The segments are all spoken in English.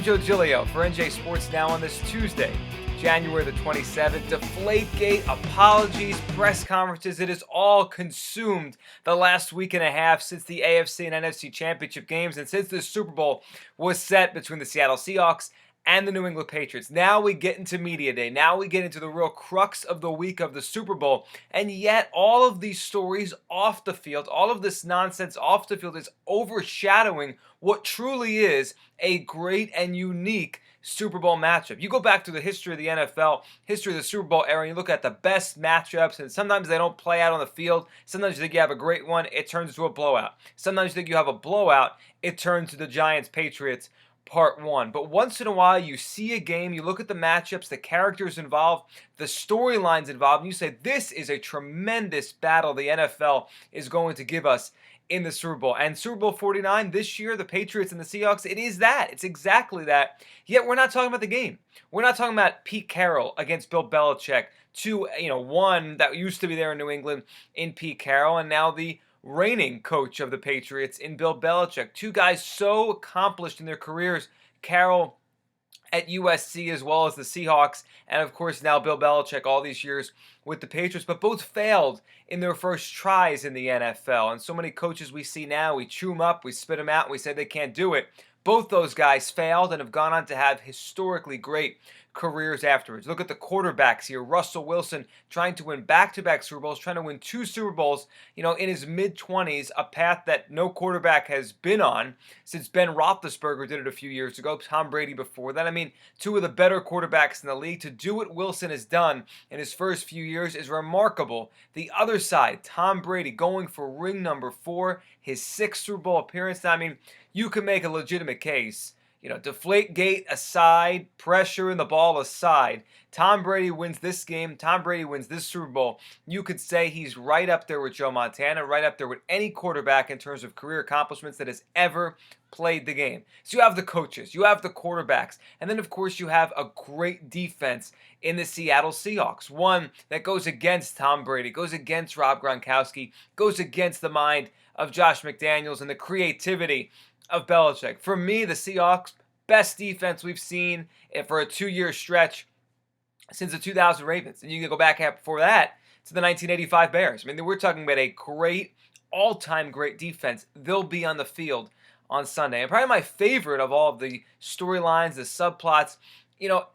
I'm Joe Giglio for NJ Sports Now on this Tuesday, January the 27th. Deflategate, apologies, press conferences, it has all consumed the last week and a half since the AFC and NFC championship games and since the Super Bowl was set between the Seattle Seahawks and the New England Patriots. Now we get into media day. Now we get into the real crux of the week of the Super Bowl. And yet all of these stories off the field, all of this nonsense off the field is overshadowing what truly is a great and unique Super Bowl matchup. You go back to the history of the NFL, history of the Super Bowl era, and you look at the best matchups, and sometimes they don't play out on the field. Sometimes you think you have a great one, it turns into a blowout. Sometimes you think you have a blowout, it turns to the Giants-Patriots Part 1. But once in a while, you see a game, you look at the matchups, the characters involved, the storylines involved, and you say, this is a tremendous battle the NFL is going to give us in the Super Bowl. And Super Bowl 49 this year, the Patriots and the Seahawks, it is that. It's exactly that. Yet we're not talking about the game. We're not talking about Pete Carroll against Bill Belichick. One that used to be there in New England in Pete Carroll, and now the reigning coach of the Patriots in Bill Belichick. Two guys so accomplished in their careers, Carroll at USC as well as the Seahawks, and of course now Bill Belichick all these years with the Patriots, but both failed in their first tries in the NFL. And so many coaches we see now, we chew them up, we spit them out, and we say they can't do it. Both those guys failed and have gone on to have historically great careers afterwards. Look at the quarterbacks here. Russell Wilson trying to win back-to-back Super Bowls, trying to win 2 Super Bowls, in his mid-20s, a path that no quarterback has been on since Ben Roethlisberger did it a few years ago, Tom Brady before that. 2 of the better quarterbacks in the league. To do what Wilson has done in his first few years is remarkable. The other side, Tom Brady going for ring number 4, his 6th Super Bowl appearance. You can make a legitimate case. Deflategate aside, pressure in the ball aside, Tom Brady wins this game, Tom Brady wins this Super Bowl. You could say he's right up there with Joe Montana, right up there with any quarterback in terms of career accomplishments that has ever played the game. So you have the coaches, you have the quarterbacks, and then of course you have a great defense in the Seattle Seahawks. One that goes against Tom Brady, goes against Rob Gronkowski, goes against the mind of Josh McDaniels and the creativity of Belichick. For me, the Seahawks, best defense we've seen for a 2-year stretch since the 2000 Ravens. And you can go back before that to the 1985 Bears. We're talking about a great, all-time great defense. They'll be on the field on Sunday. And probably my favorite of all of the storylines, the subplots,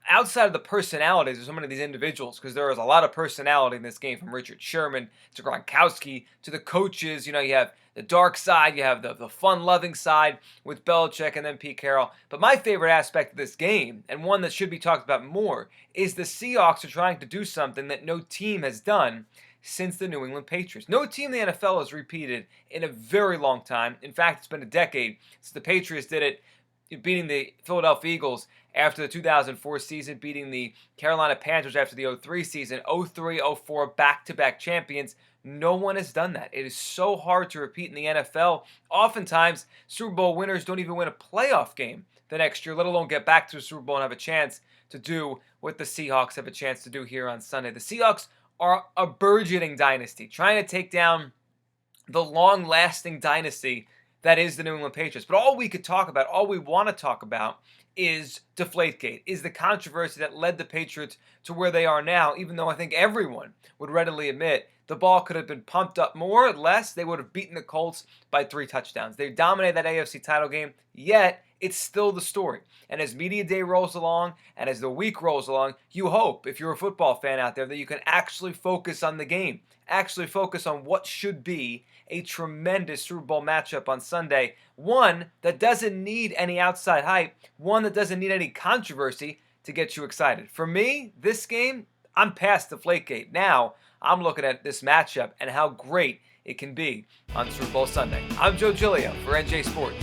outside of the personalities of so many of these individuals, because there is a lot of personality in this game, from Richard Sherman to Gronkowski to the coaches. You have the dark side, you have the fun-loving side with Belichick and then Pete Carroll. But my favorite aspect of this game, and one that should be talked about more, is the Seahawks are trying to do something that no team has done since the New England Patriots. No team in the NFL has repeated in a very long time. In fact, it's been a decade since the Patriots did it, beating the Philadelphia Eagles after the 2004 season, beating the Carolina Panthers after the 2003 season, 2003, 2004, back-to-back champions. No one has done that. It is so hard to repeat in the NFL. Oftentimes, Super Bowl winners don't even win a playoff game the next year, let alone get back to a Super Bowl and have a chance to do what the Seahawks have a chance to do here on Sunday. The Seahawks are a burgeoning dynasty, trying to take down the long-lasting dynasty that is the New England Patriots. But all we could talk about, all we want to talk about, is Deflategate, is the controversy that led the Patriots to where they are now, even though I think everyone would readily admit the ball could have been pumped up more or less. They would have beaten the Colts by 3 touchdowns. They dominated that AFC title game, yet it's still the story. And as media day rolls along and as the week rolls along, you hope, if you're a football fan out there, that you can actually focus on the game, actually focus on what should be a tremendous Super Bowl matchup on Sunday. One that doesn't need any outside hype, one that doesn't need any controversy to get you excited. For me, this game, I'm past Deflategate. Now, I'm looking at this matchup and how great it can be on Super Bowl Sunday. I'm Joe Giglio for NJ Sports.